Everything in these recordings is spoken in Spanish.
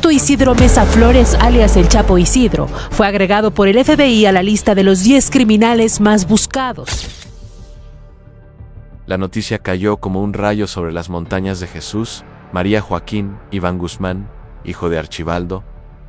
Augusto Isidro Mesa Flores, alias el Chapo Isidro, fue agregado por el FBI a la lista de los 10 criminales más buscados. La noticia cayó como un rayo sobre las montañas de Jesús. María Joaquín Iván Guzmán, hijo de Archibaldo,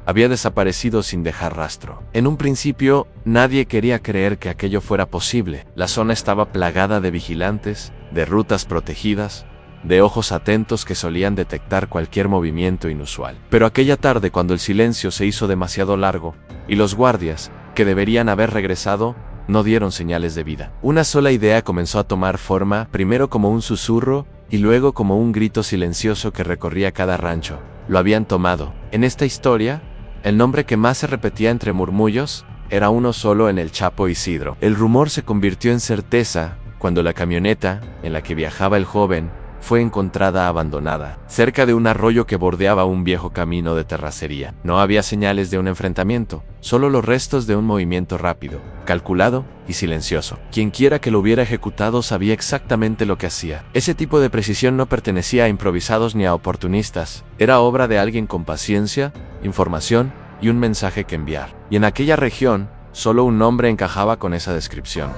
había desaparecido sin dejar rastro. En un principio, nadie quería creer que aquello fuera posible. La zona estaba plagada de vigilantes, de rutas protegidas, de ojos atentos que solían detectar cualquier movimiento inusual. Pero aquella tarde, cuando el silencio se hizo demasiado largo y los guardias, que deberían haber regresado, no dieron señales de vida, una sola idea comenzó a tomar forma, primero como un susurro y luego como un grito silencioso que recorría cada rancho. Lo habían tomado. En esta historia, el nombre que más se repetía entre murmullos era uno solo: en el Chapo Isidro. El rumor se convirtió en certeza cuando la camioneta en la que viajaba el joven fue encontrada abandonada, cerca de un arroyo que bordeaba un viejo camino de terracería. No había señales de un enfrentamiento, solo los restos de un movimiento rápido, calculado y silencioso. Quienquiera que lo hubiera ejecutado sabía exactamente lo que hacía. Ese tipo de precisión no pertenecía a improvisados ni a oportunistas. Era obra de alguien con paciencia, información y un mensaje que enviar. Y en aquella región, solo un nombre encajaba con esa descripción.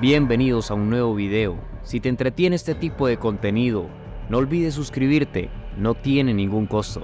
Bienvenidos a un nuevo video. Si te entretiene este tipo de contenido, no olvides suscribirte, no tiene ningún costo.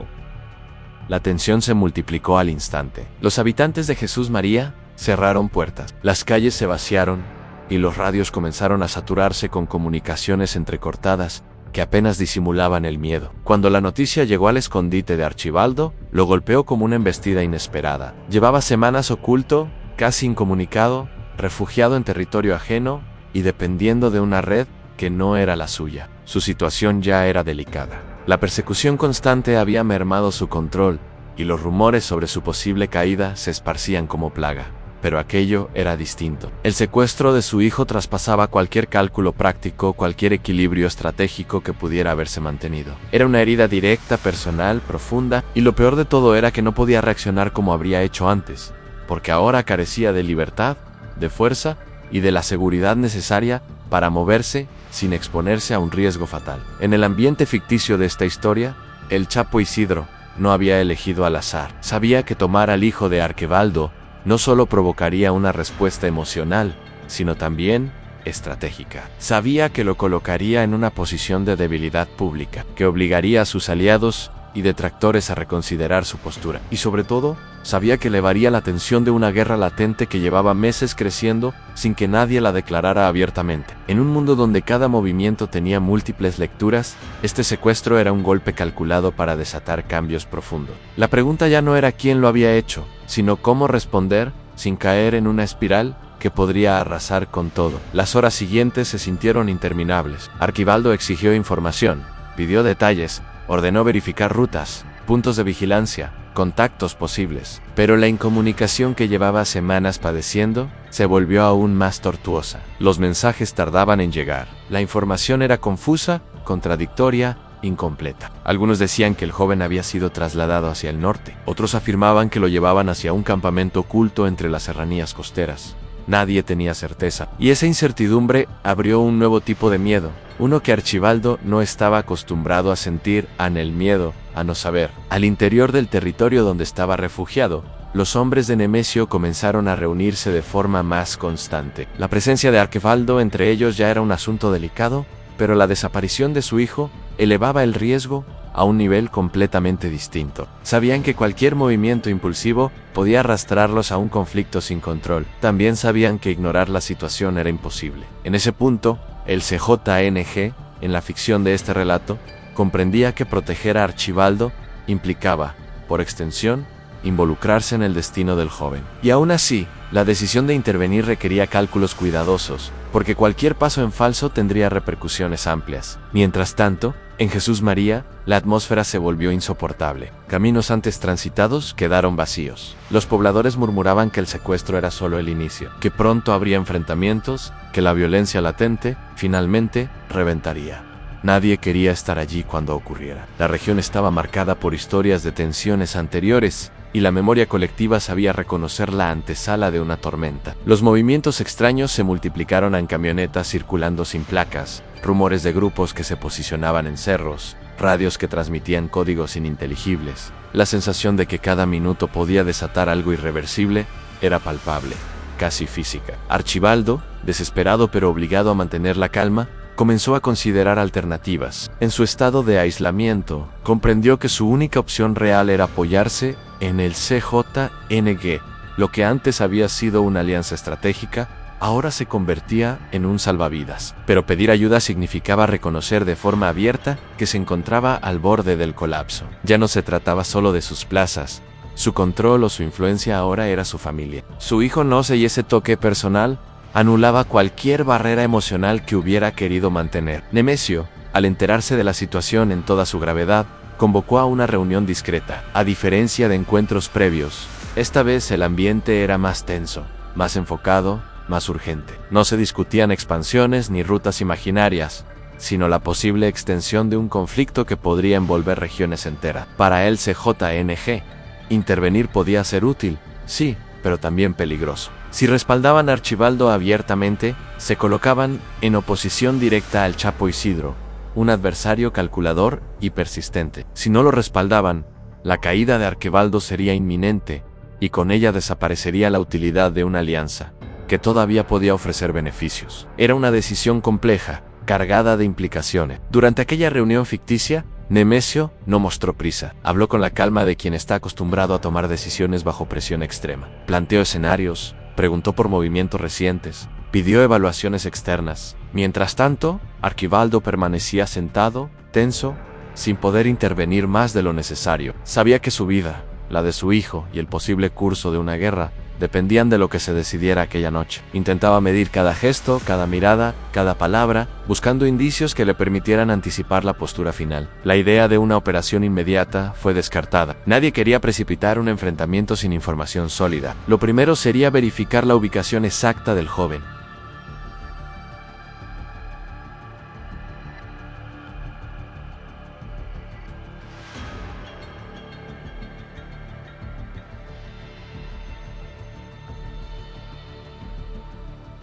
La tensión se multiplicó al instante. Los habitantes de Jesús María cerraron puertas, las calles se vaciaron y los radios comenzaron a saturarse con comunicaciones entrecortadas que apenas disimulaban el miedo. Cuando la noticia llegó al escondite de Archibaldo, lo golpeó como una embestida inesperada. Llevaba semanas oculto, casi incomunicado, refugiado en territorio ajeno y dependiendo de una red que no era la suya. Su situación ya era delicada. La persecución constante había mermado su control y los rumores sobre su posible caída se esparcían como plaga. Pero aquello era distinto. El secuestro de su hijo traspasaba cualquier cálculo práctico, cualquier equilibrio estratégico que pudiera haberse mantenido. Era una herida directa, personal, profunda, y lo peor de todo era que no podía reaccionar como habría hecho antes, porque ahora carecía de libertad, de fuerza y de la seguridad necesaria para moverse sin exponerse a un riesgo fatal. En el ambiente ficticio de esta historia, el Chapo Isidro no había elegido al azar. Sabía que tomar al hijo de Archibaldo no solo provocaría una respuesta emocional, sino también estratégica. Sabía que lo colocaría en una posición de debilidad pública, que obligaría a sus aliados y detractores a reconsiderar su postura. Y sobre todo, sabía que elevaría la tensión de una guerra latente que llevaba meses creciendo sin que nadie la declarara abiertamente. En un mundo donde cada movimiento tenía múltiples lecturas, este secuestro era un golpe calculado para desatar cambios profundos. La pregunta ya no era quién lo había hecho, sino cómo responder sin caer en una espiral que podría arrasar con todo. Las horas siguientes se sintieron interminables. Archibaldo exigió información, pidió detalles, ordenó verificar rutas, puntos de vigilancia, contactos posibles. Pero la incomunicación que llevaba semanas padeciendo se volvió aún más tortuosa. Los mensajes tardaban en llegar. La información era confusa, contradictoria, incompleta. Algunos decían que el joven había sido trasladado hacia el norte. Otros afirmaban que lo llevaban hacia un campamento oculto entre las serranías costeras. Nadie tenía certeza, y esa incertidumbre abrió un nuevo tipo de miedo, uno que Archibaldo no estaba acostumbrado a sentir, el miedo a no saber. Al interior del territorio donde estaba refugiado, los hombres de Nemesio comenzaron a reunirse de forma más constante. La presencia de Archibaldo entre ellos ya era un asunto delicado, pero la desaparición de su hijo elevaba el riesgo a un nivel completamente distinto. Sabían que cualquier movimiento impulsivo podía arrastrarlos a un conflicto sin control. También sabían que ignorar la situación era imposible. En ese punto, el CJNG, en la ficción de este relato, comprendía que proteger a Archibaldo implicaba, por extensión, involucrarse en el destino del joven. Y aún así, la decisión de intervenir requería cálculos cuidadosos, porque cualquier paso en falso tendría repercusiones amplias. Mientras tanto, en Jesús María, la atmósfera se volvió insoportable. Caminos antes transitados quedaron vacíos. Los pobladores murmuraban que el secuestro era solo el inicio, que pronto habría enfrentamientos, que la violencia latente, finalmente, reventaría. Nadie quería estar allí cuando ocurriera. La región estaba marcada por historias de tensiones anteriores, y la memoria colectiva sabía reconocer la antesala de una tormenta. Los movimientos extraños se multiplicaron en camionetas circulando sin placas, rumores de grupos que se posicionaban en cerros, radios que transmitían códigos ininteligibles. La sensación de que cada minuto podía desatar algo irreversible era palpable, casi física. Archibaldo, desesperado pero obligado a mantener la calma, comenzó a considerar alternativas. En su estado de aislamiento, comprendió que su única opción real era apoyarse en el CJNG. Lo que antes había sido una alianza estratégica, ahora se convertía en un salvavidas. Pero pedir ayuda significaba reconocer de forma abierta que se encontraba al borde del colapso. Ya no se trataba solo de sus plazas. Su control o su influencia ahora era su familia. Su hijo Nose y ese toque personal anulaba cualquier barrera emocional que hubiera querido mantener. Nemesio, al enterarse de la situación en toda su gravedad, convocó a una reunión discreta. A diferencia de encuentros previos, esta vez el ambiente era más tenso, más enfocado, más urgente. No se discutían expansiones ni rutas imaginarias, sino la posible extensión de un conflicto que podría envolver regiones enteras. Para el CJNG, intervenir podía ser útil, sí, pero también peligroso. Si respaldaban a Archibaldo abiertamente, se colocaban en oposición directa al Chapo Isidro, un adversario calculador y persistente. Si no lo respaldaban, la caída de Archibaldo sería inminente, y con ella desaparecería la utilidad de una alianza, que todavía podía ofrecer beneficios. Era una decisión compleja, cargada de implicaciones. Durante aquella reunión ficticia, Nemesio no mostró prisa. Habló con la calma de quien está acostumbrado a tomar decisiones bajo presión extrema. Planteó escenarios, preguntó por movimientos recientes, pidió evaluaciones externas. Mientras tanto, Archibaldo permanecía sentado, tenso, sin poder intervenir más de lo necesario. Sabía que su vida, la de su hijo y el posible curso de una guerra dependían de lo que se decidiera aquella noche. Intentaba medir cada gesto, cada mirada, cada palabra, buscando indicios que le permitieran anticipar la postura final. La idea de una operación inmediata fue descartada. Nadie quería precipitar un enfrentamiento sin información sólida. Lo primero sería verificar la ubicación exacta del joven.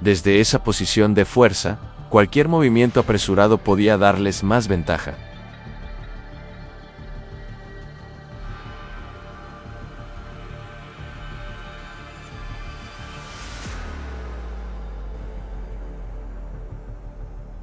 Desde esa posición de fuerza, cualquier movimiento apresurado podía darles más ventaja.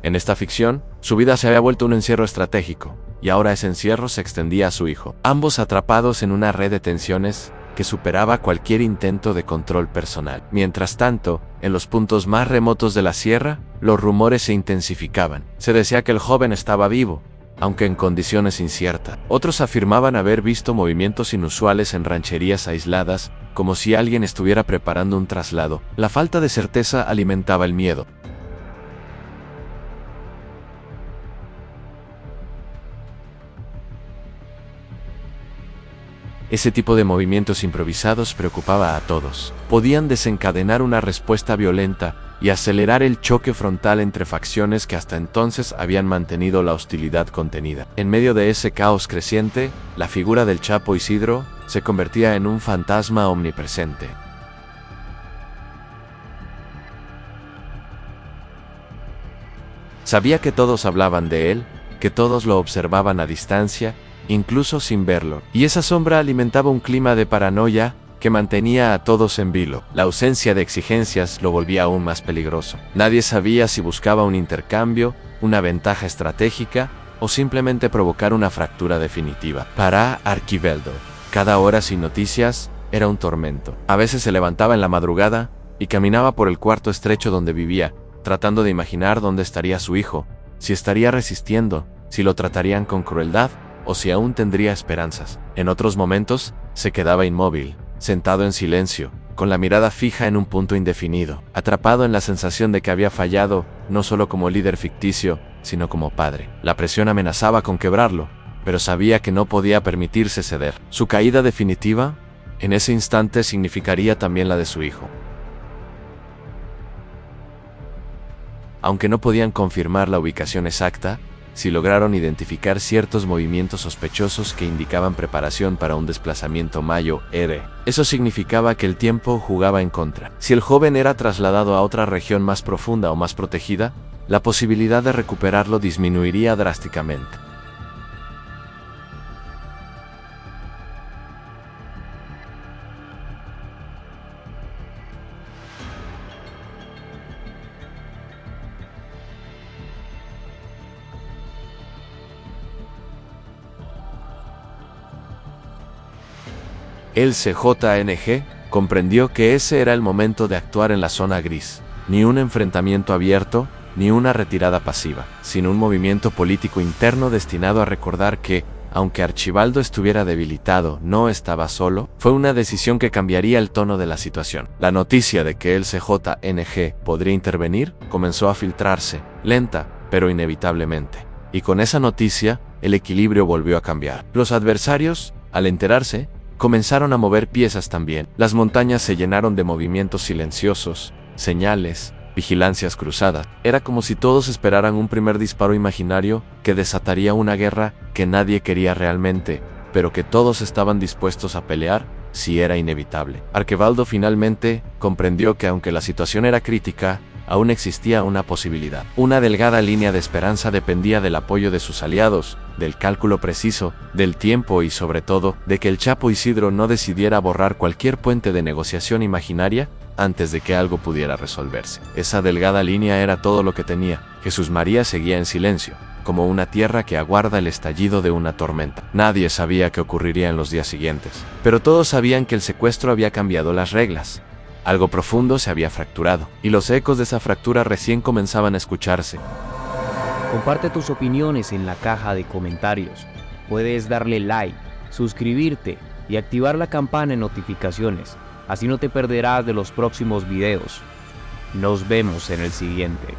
En esta ficción, su vida se había vuelto un encierro estratégico, y ahora ese encierro se extendía a su hijo. Ambos atrapados en una red de tensiones que superaba cualquier intento de control personal. Mientras tanto, en los puntos más remotos de la sierra, los rumores se intensificaban. Se decía que el joven estaba vivo, aunque en condiciones inciertas. Otros afirmaban haber visto movimientos inusuales en rancherías aisladas, como si alguien estuviera preparando un traslado. La falta de certeza alimentaba el miedo. Ese tipo de movimientos improvisados preocupaba a todos. Podían desencadenar una respuesta violenta y acelerar el choque frontal entre facciones que hasta entonces habían mantenido la hostilidad contenida. En medio de ese caos creciente, la figura del Chapo Isidro se convertía en un fantasma omnipresente. Sabía que todos hablaban de él, que todos lo observaban a distancia, incluso sin verlo, y esa sombra alimentaba un clima de paranoia que mantenía a todos en vilo. La ausencia de exigencias lo volvía aún más peligroso. Nadie sabía si buscaba un intercambio, una ventaja estratégica o simplemente provocar una fractura definitiva. Para Archibaldo, cada hora sin noticias era un tormento. A veces se levantaba en la madrugada y caminaba por el cuarto estrecho donde vivía, tratando de imaginar dónde estaría su hijo, si estaría resistiendo, si lo tratarían con crueldad o si aún tendría esperanzas. En otros momentos, se quedaba inmóvil, sentado en silencio, con la mirada fija en un punto indefinido, atrapado en la sensación de que había fallado, no solo como líder ficticio, sino como padre. La presión amenazaba con quebrarlo, pero sabía que no podía permitirse ceder. Su caída definitiva, en ese instante, significaría también la de su hijo. Aunque no podían confirmar la ubicación exacta, sí lograron identificar ciertos movimientos sospechosos que indicaban preparación para un desplazamiento mayo-ere. Eso significaba que el tiempo jugaba en contra. Si el joven era trasladado a otra región más profunda o más protegida, la posibilidad de recuperarlo disminuiría drásticamente. El CJNG comprendió que ese era el momento de actuar en la zona gris. Ni un enfrentamiento abierto, ni una retirada pasiva, sino un movimiento político interno destinado a recordar que, aunque Archibaldo estuviera debilitado, no estaba solo. Fue una decisión que cambiaría el tono de la situación. La noticia de que el CJNG podría intervenir comenzó a filtrarse, lenta, pero inevitablemente. Y con esa noticia, el equilibrio volvió a cambiar. Los adversarios, al enterarse, comenzaron a mover piezas también. Las montañas se llenaron de movimientos silenciosos, señales, vigilancias cruzadas. Era como si todos esperaran un primer disparo imaginario que desataría una guerra que nadie quería realmente, pero que todos estaban dispuestos a pelear si era inevitable. Archibaldo finalmente comprendió que aunque la situación era crítica, aún existía una posibilidad. Una delgada línea de esperanza dependía del apoyo de sus aliados, del cálculo preciso, del tiempo y sobre todo, de que el Chapo Isidro no decidiera borrar cualquier puente de negociación imaginaria antes de que algo pudiera resolverse. Esa delgada línea era todo lo que tenía. Jesús María seguía en silencio, como una tierra que aguarda el estallido de una tormenta. Nadie sabía qué ocurriría en los días siguientes, pero todos sabían que el secuestro había cambiado las reglas. Algo profundo se había fracturado, y los ecos de esa fractura recién comenzaban a escucharse. Comparte tus opiniones en la caja de comentarios. Puedes darle like, suscribirte y activar la campana de notificaciones. Así no te perderás de los próximos videos. Nos vemos en el siguiente.